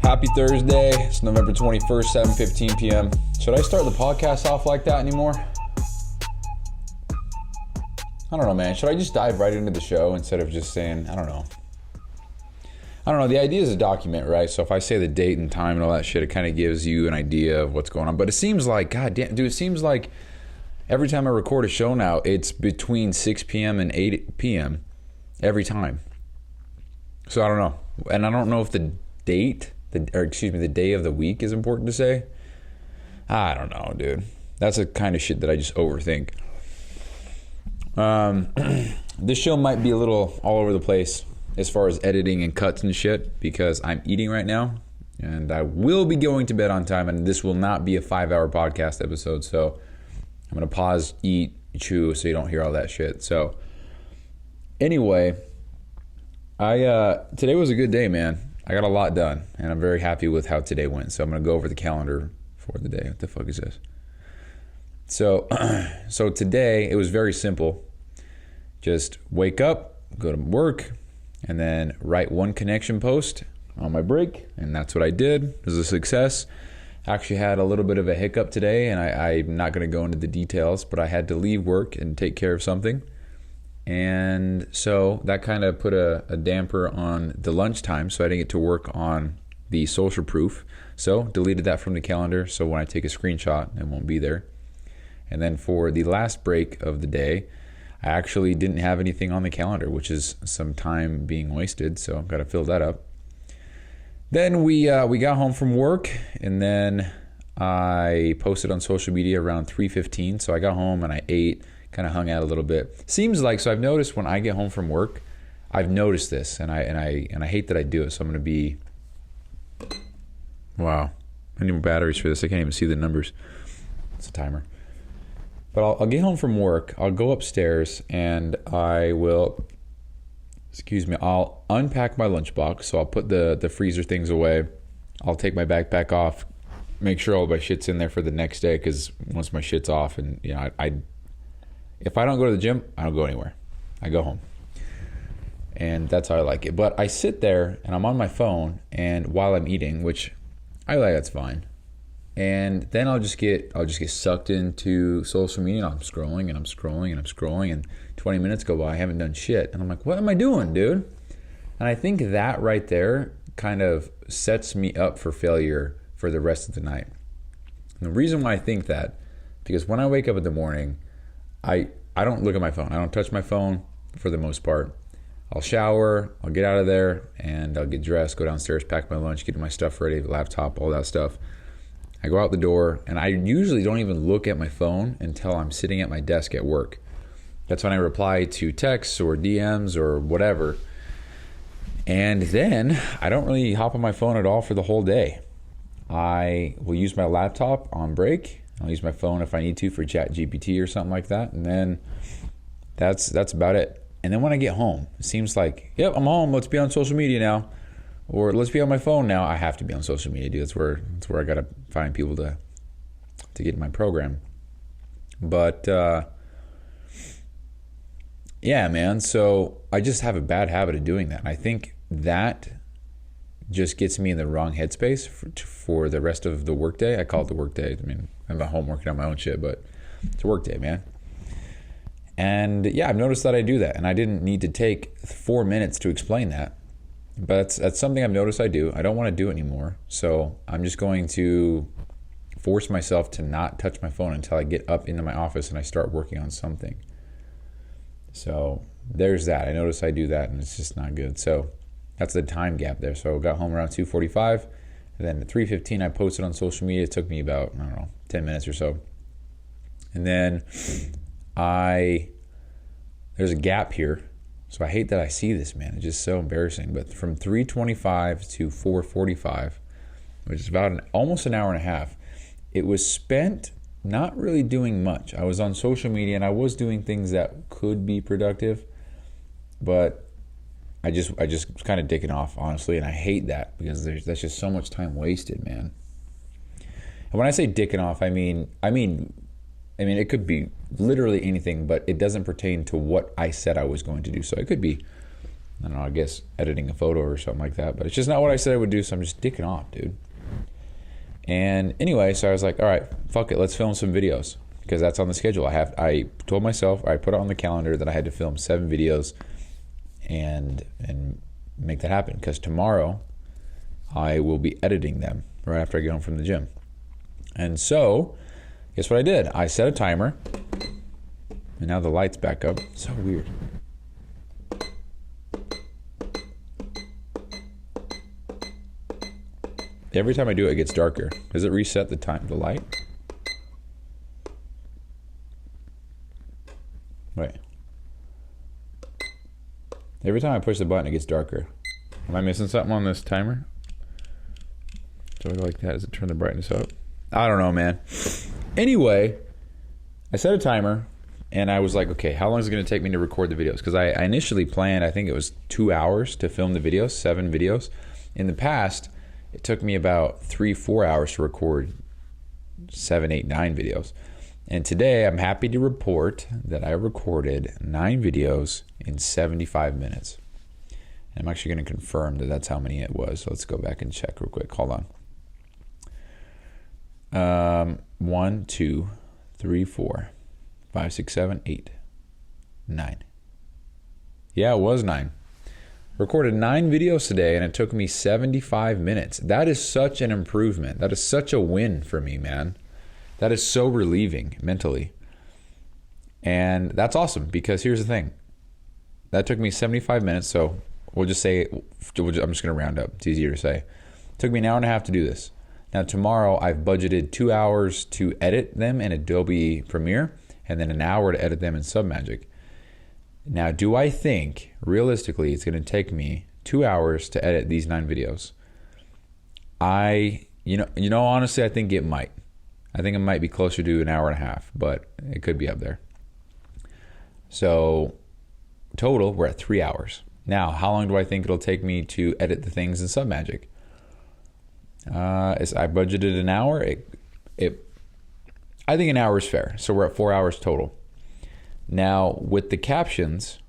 Happy Thursday. It's November 21st, 7:15 p.m. Should I start the podcast off like that anymore? I don't know, man. Should I just dive right into the show instead of just saying, I don't know. The idea is a document, right? So if I say the date and time and all that shit, it kind of gives you an idea of what's going on. But it seems like, God damn, dude, it seems like every time I record a show now, it's between 6 p.m. and 8 p.m. every time. So I don't know. And I don't know if the date, the day of the week is important to say. I don't know, dude. That's the kind of shit that I just overthink. This show might be a little all over the place as far as editing and cuts and shit because I'm eating right now and I will be going to bed on time, and this will not be a 5-hour podcast episode. So I'm going to pause, eat, chew so you don't hear all that shit. So anyway, today was a good day, man. I got a lot done, and I'm very happy with how today went. So I'm going to go over the calendar for the day. What the fuck is this? So today, it was very simple. Just wake up, go to work, and then write one connection post on my break, and that's what I did. It was a success. Actually had a little bit of a hiccup today, and I'm not going to go into the details, but I had to leave work and take care of something. And so that kind of put a damper on the lunchtime, so I didn't get to work on the social proof. So deleted that from the calendar, so when I take a screenshot, it won't be there. And then for the last break of the day, I actually didn't have anything on the calendar, which is some time being wasted, so I've got to fill that up. Then we got home from work, and then I posted on social media around 3:15. So I got home and I ate, kind of hung out a little bit. Seems like, so I've noticed when I get home from work, I've noticed this, and I hate that I do it. So I'm gonna be, wow, I need more batteries for this. I can't even see the numbers. It's a timer. But I'll get home from work. I'll go upstairs and I'll unpack my lunchbox. So I'll put the freezer things away. I'll take my backpack off, make sure all my shit's in there for the next day, because once my shit's off, and you know, if I don't go to the gym, I don't go anywhere. I go home. And that's how I like it. But I sit there and I'm on my phone, and while I'm eating, which I like, that's fine. And then I'll just get sucked into social media, and I'm scrolling and I'm scrolling and I'm scrolling, and 20 minutes go by, I haven't done shit. And I'm like, what am I doing, dude? And I think that right there kind of sets me up for failure for the rest of the night. And the reason why I think that, because when I wake up in the morning, I don't look at my phone. I don't touch my phone for the most part. I'll shower, I'll get out of there, and I'll get dressed, go downstairs, pack my lunch, get my stuff ready, laptop, all that stuff. I go out the door, and I usually don't even look at my phone until I'm sitting at my desk at work. That's when I reply to texts or DMs or whatever. And then I don't really hop on my phone at all for the whole day. I will use my laptop on break. I'll use my phone if I need to for ChatGPT or something like that. And then that's about it. And then when I get home, it seems like, yep, I'm home. Let's be on social media now. Or let's be on my phone now. I have to be on social media, dude. That's where I got to find people to get in my program. But yeah, man. So I just have a bad habit of doing that. And I think that just gets me in the wrong headspace for the rest of the workday. I call it the workday. I mean, I'm at home working on my own shit, but it's a workday, man. And yeah, I've noticed that I do that, and I didn't need to take 4 minutes to explain that. But that's something I've noticed I do. I don't want to do it anymore. So I'm just going to force myself to not touch my phone until I get up into my office and I start working on something. So there's that. I notice I do that, and it's just not good. So that's the time gap there. So I got home around 2:45, and then at 3:15 I posted on social media. It took me about, 10 minutes or so. And then there's a gap here. So I hate that I see this, man. It's just so embarrassing. But from 3:25 to 4:45, which is about almost an hour and a half, it was spent not really doing much. I was on social media and I was doing things that could be productive, but I just was kind of dicking off, honestly, and I hate that because that's just so much time wasted, man. And when I say dicking off, I mean I mean, it could be literally anything, but it doesn't pertain to what I said I was going to do. So it could be, I don't know, I guess editing a photo or something like that, but it's just not what I said I would do, so I'm just dicking off, dude. And anyway, so I was like, all right, fuck it, let's film some videos, because that's on the schedule. I told myself, I put it on the calendar that I had to film 7 videos and make that happen, because tomorrow I will be editing them right after I get home from the gym. And so, guess what I did? I set a timer, and now the light's back up. So weird. Every time I do it, it gets darker. Does it reset the light? Wait. Every time I push the button, it gets darker. Am I missing something on this timer? Do I go like that? Does it turn the brightness up? I don't know, man. Anyway, I set a timer, and I was like, okay, how long is it going to take me to record the videos? Because I initially planned, I think it was 2 hours to film the videos, 7 videos. In the past, it took me about 3-4 hours to record 7, 8, 9 videos. And today, I'm happy to report that I recorded 9 videos in 75 minutes. And I'm actually going to confirm that that's how many it was. So let's go back and check real quick. Hold on. 1, 2, 3, 4, 5, 6, 7, 8, 9. Yeah, it was 9. Recorded 9 videos today, and it took me 75 minutes. That is such an improvement. That is such a win for me, man. That is so relieving mentally. And that's awesome, because here's the thing. That took me 75 minutes, so we'll just say, I'm just going to round up. It's easier to say. It took me an hour and a half to do this. Now tomorrow, I've budgeted 2 hours to edit them in Adobe Premiere, and then an hour to edit them in Submagic. Now, do I think, realistically, it's going to take me 2 hours to edit these 9 videos? Honestly, I think it might. I think it might be closer to an hour and a half, but it could be up there. So, total, we're at 3 hours. Now, how long do I think it'll take me to edit the things in Submagic? I budgeted an hour. I think an hour is fair. So we're at 4 hours total. Now, with the captions,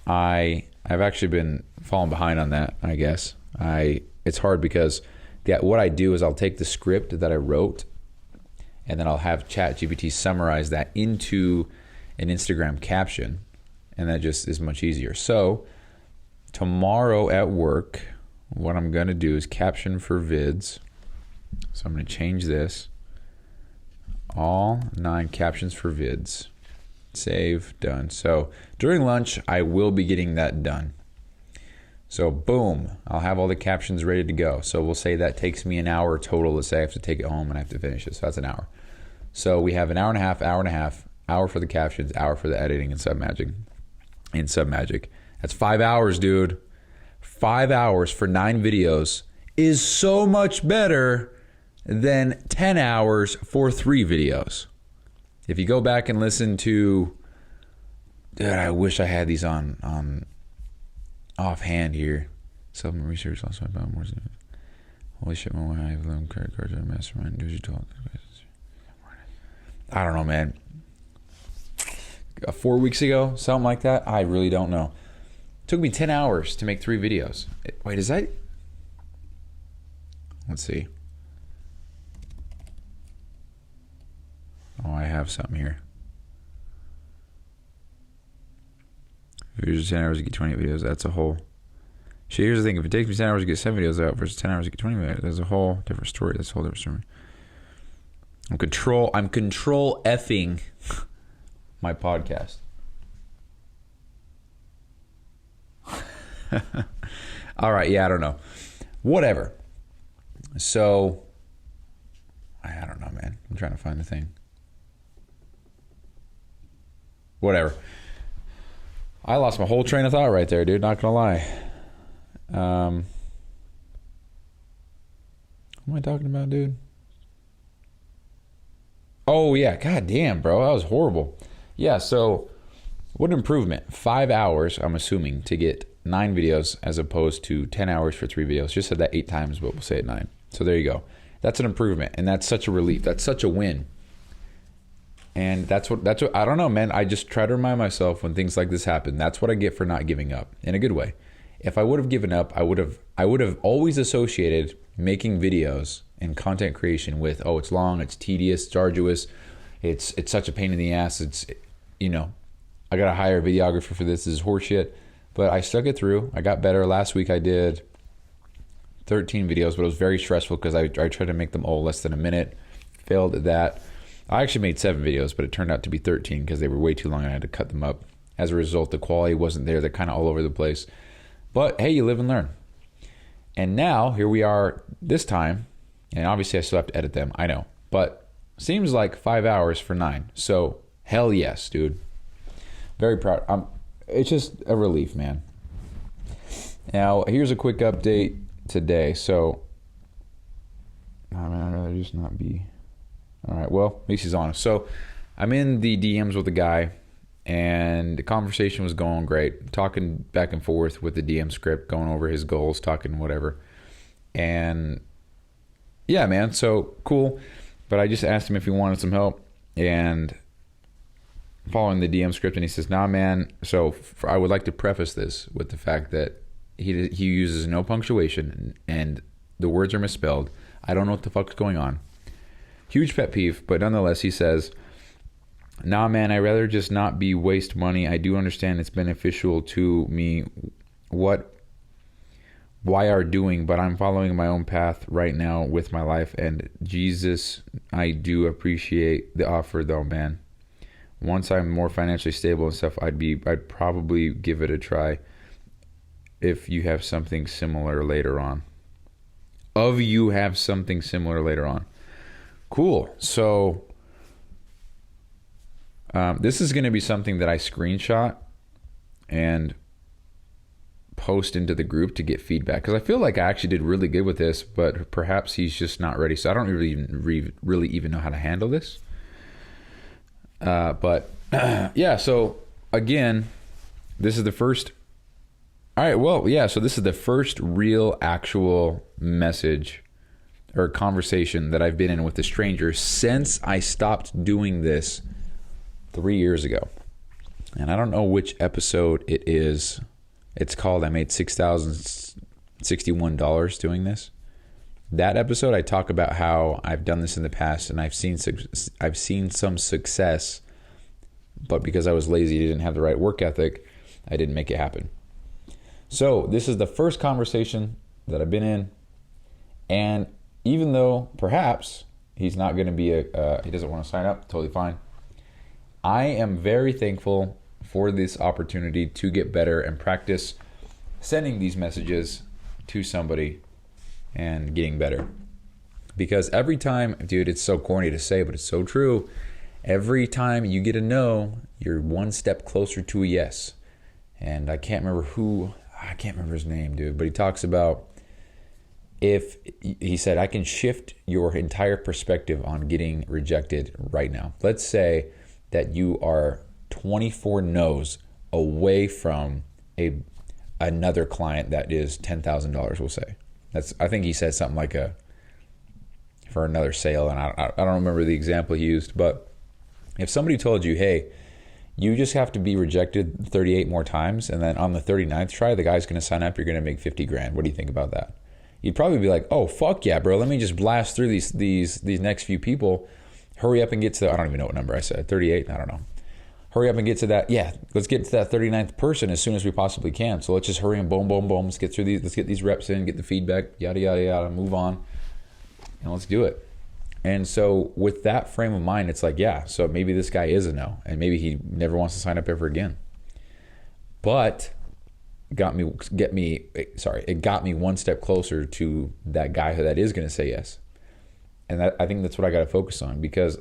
I've actually been falling behind on that, I guess. It's hard because what I do is I'll take the script that I wrote, and then I'll have ChatGPT summarize that into an Instagram caption, and that just is much easier. So tomorrow at work, what I'm going to do is caption for Vids. So I'm going to change this. All 9 captions for Vids. Save, done. So during lunch, I will be getting that done. So boom, I'll have all the captions ready to go. So we'll say that takes me an hour total. Let's say I have to take it home and I have to finish it. So that's an hour. So we have an hour and a half, hour for the captions, hour for the editing in Submagic. That's 5 hours, dude. 5 hours for 9 videos is so much better than 10 hours for 3 videos. If you go back and listen to, dude, I wish I had these on offhand here. Self research also about more. Holy shit, my wife, I have 11 credit cards and a mastermind. I don't know, man. 4 weeks ago, something like that. I really don't know. It took me 10 hours to make 3 videos. Wait, is that? Let's see. Oh, I have something here. If it's 10 hours to get 20 videos, that's a whole. See, here's the thing. If it takes me 10 hours to get 7 videos out versus 10 hours to get 20 videos, that's a whole different story. That's a whole different story. I'm control effing my podcast. All right, yeah, I don't know. Whatever. So, I don't know, man. I'm trying to find the thing. Whatever. I lost my whole train of thought right there, dude. Not gonna lie. What am I talking about, dude? Oh, yeah. God damn, bro. That was horrible. Yeah, so what an improvement. 5 hours, I'm assuming, to get 9 videos as opposed to 10 hours for 3 videos. Just said that 8 times, but we'll say it 9. So there you go. That's an improvement, and that's such a relief. That's such a win. And that's what I don't know, man. I just try to remind myself when things like this happen. That's what I get for not giving up in a good way. If I would have given up, I would have always associated making videos and content creation with, oh, it's long, it's tedious, it's arduous, it's such a pain in the ass. It's, you know, I got to hire a videographer for this. This is horseshit. But I stuck it through. I got better. Last week I did 13 videos, but it was very stressful because I tried to make them all less than a minute. Failed at that. I actually made 7 videos, but it turned out to be 13 because they were way too long and I had to cut them up. As a result, the quality wasn't there. They're kind of all over the place. But hey, you live and learn. And now, here we are this time, and obviously I still have to edit them, I know. But seems like 5 hours for 9. So, hell yes, dude. Very proud. It's just a relief, man. Now, here's a quick update today. So, I'd rather just not be... All right, well, at least he's honest. So I'm in the DMs with a guy, and the conversation was going great. Talking back and forth with the DM script, going over his goals, talking whatever. And yeah, man, so cool. But I just asked him if he wanted some help, and following the DM script, and he says, nah, man. So I would like to preface this with the fact that he uses no punctuation, and the words are misspelled. I don't know what the fuck's going on. Huge pet peeve, but nonetheless, he says, nah, man, I'd rather just not be waste money. I do understand it's beneficial to me why are doing, but I'm following my own path right now with my life. And Jesus, I do appreciate the offer though, man. Once I'm more financially stable and stuff, I'd probably give it a try if you have something similar later on. Cool. So this is going to be something that I screenshot and post into the group to get feedback, because I feel like I actually did really good with this, but perhaps he's just not ready. So I don't really even know how to handle this. But yeah, so again, this is the first. All right, well, yeah, so this is the first real actual message or conversation that I've been in with a stranger since I stopped doing this 3 years ago. And I don't know which episode it is. It's called I Made $6,061 doing this. That episode, I talk about how I've done this in the past and I've seen some success, but because I was lazy, didn't have the right work ethic, I didn't make it happen. So this is the first conversation that I've been in, and even though perhaps he's not going to be he doesn't want to sign up, totally fine. I am very thankful for this opportunity to get better and practice sending these messages to somebody and getting better. Because every time, dude, it's so corny to say, but it's so true. Every time you get a no, you're one step closer to a yes. And I can't remember his name, dude, but he talks about, if he said, I can shift your entire perspective on getting rejected right now. Let's say that you are 24 no's away from another client that is $10,000, we'll say. I think he said something like for another sale, and I don't remember the example he used, but if somebody told you, hey, you just have to be rejected 38 more times, and then on the 39th try, the guy's going to sign up, you're going to make 50 grand. What do you think about that? You'd probably be like, oh, fuck yeah, bro. Let me just blast through these next few people. Hurry up and get to, I don't even know what number I said, 38? I don't know. Hurry up and get to that. Yeah, let's get to that 39th person as soon as we possibly can. So let's just hurry and boom, boom, boom. Let's get through these. Let's get these reps in, get the feedback, yada, yada, yada, move on. And let's do it. And so with that frame of mind, it's like, yeah, so maybe this guy is a no. And maybe he never wants to sign up ever again. But it got me one step closer to that guy that is going to say yes. And I think that's what I got to focus on, because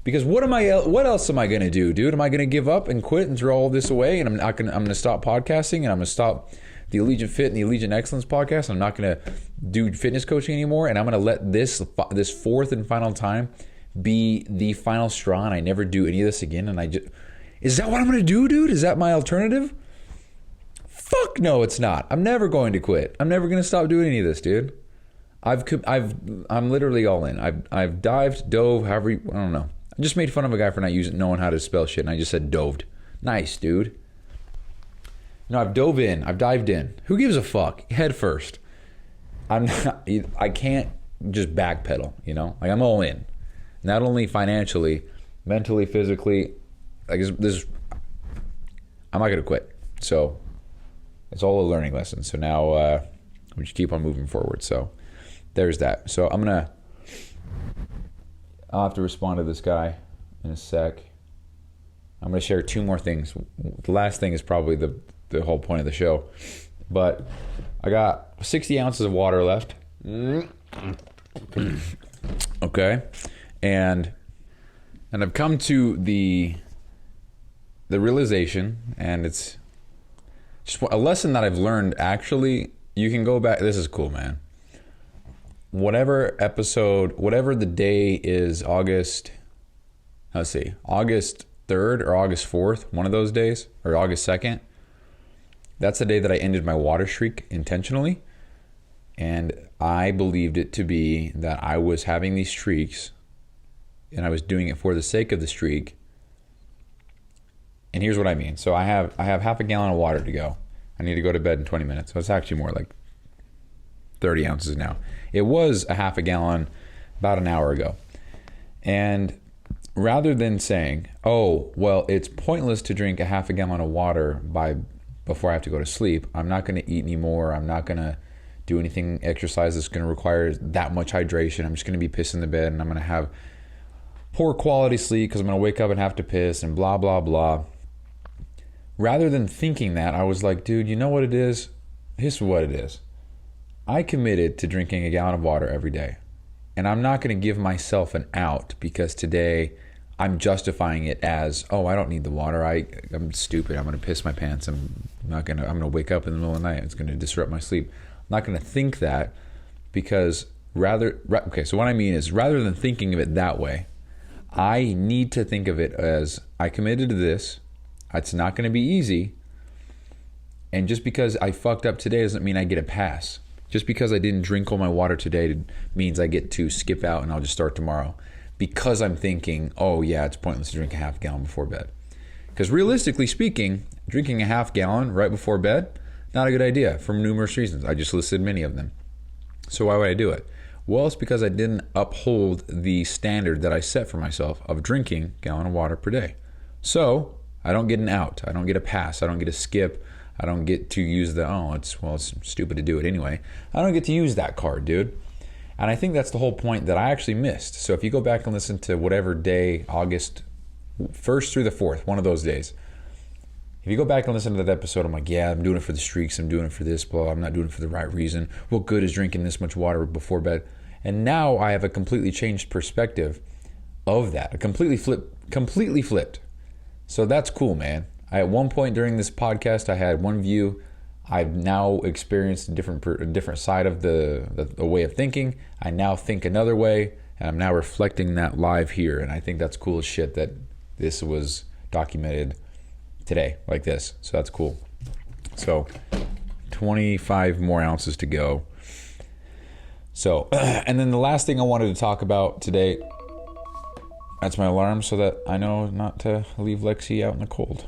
what else am I going to do, dude? Am I going to give up and quit and throw all this away, and I'm going to stop podcasting, and I'm going to stop the Allegiant Fit and the Allegiant Excellence podcast? I'm not going to do fitness coaching anymore, and I'm going to let this fourth and final time be the final straw, and I never do any of this again. And is that what I'm going to do, dude? Is that my alternative? Fuck no, it's not. I'm never going to quit. I'm never going to stop doing any of this, dude. I'm literally all in. I've dove, however, I don't know. I just made fun of a guy for not knowing how to spell shit, and I just said doved. Nice, dude. No, I've dived in. Who gives a fuck? Head first. I can't just backpedal, you know? Like, I'm all in. Not only financially, mentally, physically. Like, I'm not gonna quit. So it's all a learning lesson. So now we just keep on moving forward. So there's that. So I'll have to respond to this guy in a sec. I'm gonna share 2 more things. The last thing is probably the whole point of the show. But I got 60 ounces of water left. Okay. And I've come to the realization, and it's just a lesson that I've learned. Actually, you can go back. This is cool, man. Whatever the day is, August 3rd or August 4th, one of those days, or August 2nd, that's the day that I ended my water streak intentionally. And I believed it to be that I was having these streaks and I was doing it for the sake of the streak. And here's what I mean. So I have half a gallon of water to go. I need to go to bed in 20 minutes. So it's actually more like 30 ounces now. It was a half a gallon about an hour ago. And rather than saying, oh, well, it's pointless to drink a half a gallon of water before I have to go to sleep, I'm not going to eat anymore. I'm not going to do anything exercise that's going to require that much hydration. I'm just going to be pissing the bed, and I'm going to have poor quality sleep because I'm going to wake up and have to piss and blah, blah, blah. Rather than thinking that, I was like, dude, you know what it is? Here's what it is. I committed to drinking a gallon of water every day. And I'm not going to give myself an out because today I'm justifying it as, oh, I don't need the water. I'm stupid. I'm going to piss my pants. I'm going to wake up in the middle of the night. It's going to disrupt my sleep. I'm not going to think that because so what I mean is rather than thinking of it that way, I need to think of it as I committed to this. It's not going to be easy. And just because I fucked up today doesn't mean I get a pass. Just because I didn't drink all my water today means I get to skip out and I'll just start tomorrow. Because I'm thinking, oh yeah, it's pointless to drink a half gallon before bed. Because realistically speaking, drinking a half gallon right before bed, not a good idea for numerous reasons. I just listed many of them. So why would I do it? Well, it's because I didn't uphold the standard that I set for myself of drinking a gallon of water per day. So I don't get an out. I don't get a pass. I don't get a skip. I don't get to use it's stupid to do it anyway. I don't get to use that card, dude. And I think that's the whole point that I actually missed. So if you go back and listen to whatever day, August 1st through the 4th, one of those days, if you go back and listen to that episode, I'm like, yeah, I'm doing it for the streaks. I'm doing it for this, blah. I'm not doing it for the right reason. What good is drinking this much water before bed? And now I have a completely changed perspective of that. Completely flipped. So that's cool, man. At one point during this podcast, I had one view. I've now experienced a different side of the way of thinking. I now think another way, and I'm now reflecting that live here. And I think that's cool as shit that this was documented today like this. So that's cool. So 25 more ounces to go. So, and then the last thing I wanted to talk about today, that's my alarm so that I know not to leave Lexi out in the cold.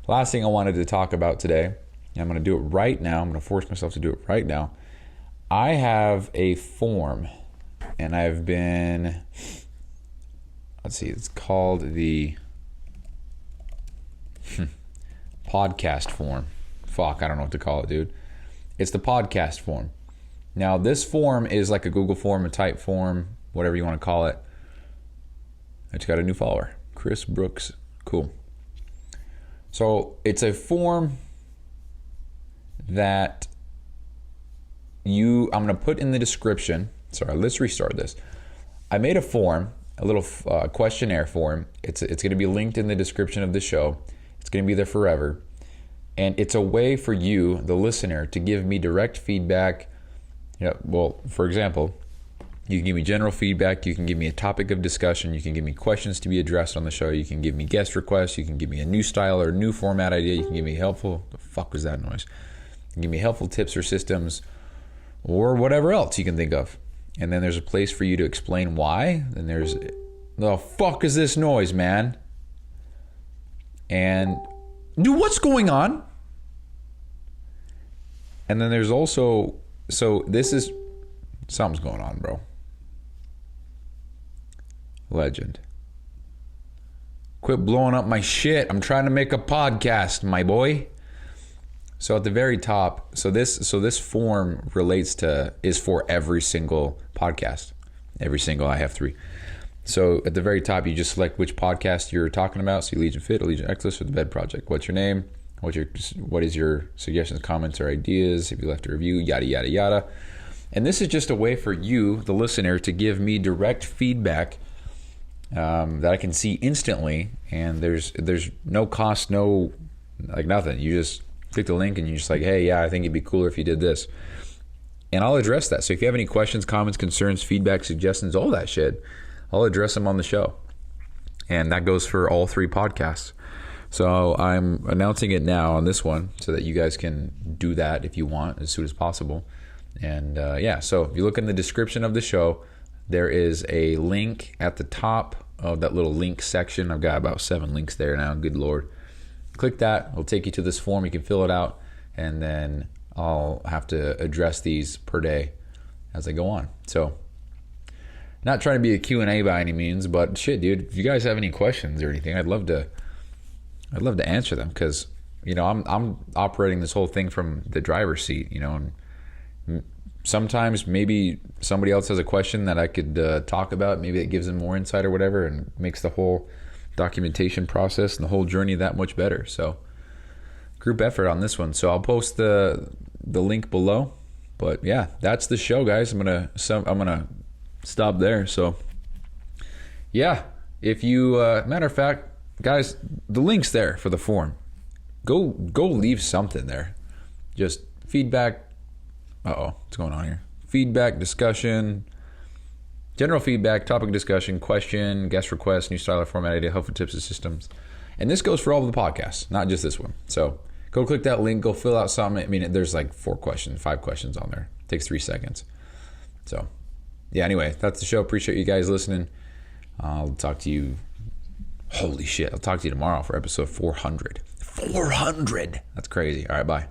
Last thing I wanted to talk about today, and I'm going to do it right now. I'm going to force myself to do it right now. I have a form, and I've been, it's called the podcast form. Fuck, I don't know what to call it, dude. It's the podcast form. Now, this form is like a Google form, a type form, whatever you want to call it. I just got a new follower, Chris Brooks. Cool. So it's a form that I'm going to put in the description. Sorry, let's restart this. I made a form, a little questionnaire form. It's going to be linked in the description of the show. It's going to be there forever. And it's a way for you, the listener, to give me direct feedback. Well, for example, you can give me general feedback. You can give me a topic of discussion. You can give me questions to be addressed on the show. You can give me guest requests. You can give me a new style or a new format idea. You can give me helpful, the fuck was that noise? You can give me helpful tips or systems or whatever else you can think of. And then there's a place for you to explain why. And there's The fuck is this noise, man? And, dude, what's going on? And then there's also, so this is, something's going on, bro. Legend. Quit blowing up my shit. I'm trying to make a podcast, my boy. So at the very top, so this form is for every single podcast. Every single, I have 3. So at the very top, you just select which podcast you're talking about. So Allegiant Fit, Allegiant Exodus, or the Bed Project. What's your name? What is your suggestions, comments, or ideas? If you left a review, yada, yada, yada. And this is just a way for you, the listener, to give me direct feedback that I can see instantly. And there's no cost, no, like nothing. You just click the link and you're just like, hey, yeah, I think it'd be cooler if you did this. And I'll address that. So if you have any questions, comments, concerns, feedback, suggestions, all that shit, I'll address them on the show. And that goes for all 3 podcasts. So I'm announcing it now on this one so that you guys can do that if you want as soon as possible. And so if you look in the description of the show, there is a link at the top of that little link section. I've got about 7 links there now, good Lord. Click that, it'll take you to this form, you can fill it out, and then I'll have to address these per day as I go on. So, not trying to be a Q&A by any means, but shit, dude, if you guys have any questions or anything, I'd love to answer them, because, you know, I'm operating this whole thing from the driver's seat, you know, and sometimes maybe somebody else has a question that I could talk about, maybe it gives them more insight or whatever, and makes the whole documentation process and the whole journey that much better. So group effort on this one. So I'll post the link below. But yeah, that's the show, guys. I'm gonna stop there. So yeah, if you matter of fact, guys, the link's there for the form. Go leave something there. Just feedback. What's going on here? Feedback, discussion, general feedback, topic discussion, question, guest request, new style or format idea, helpful tips and systems. And this goes for all of the podcasts, not just this one. So go click that link, go fill out something. I mean, there's like 5 questions on there. It takes 3 seconds. So yeah, anyway, that's the show. Appreciate you guys listening. I'll talk to you. Holy shit. I'll talk to you tomorrow for episode 400. 400. That's crazy. All right, bye.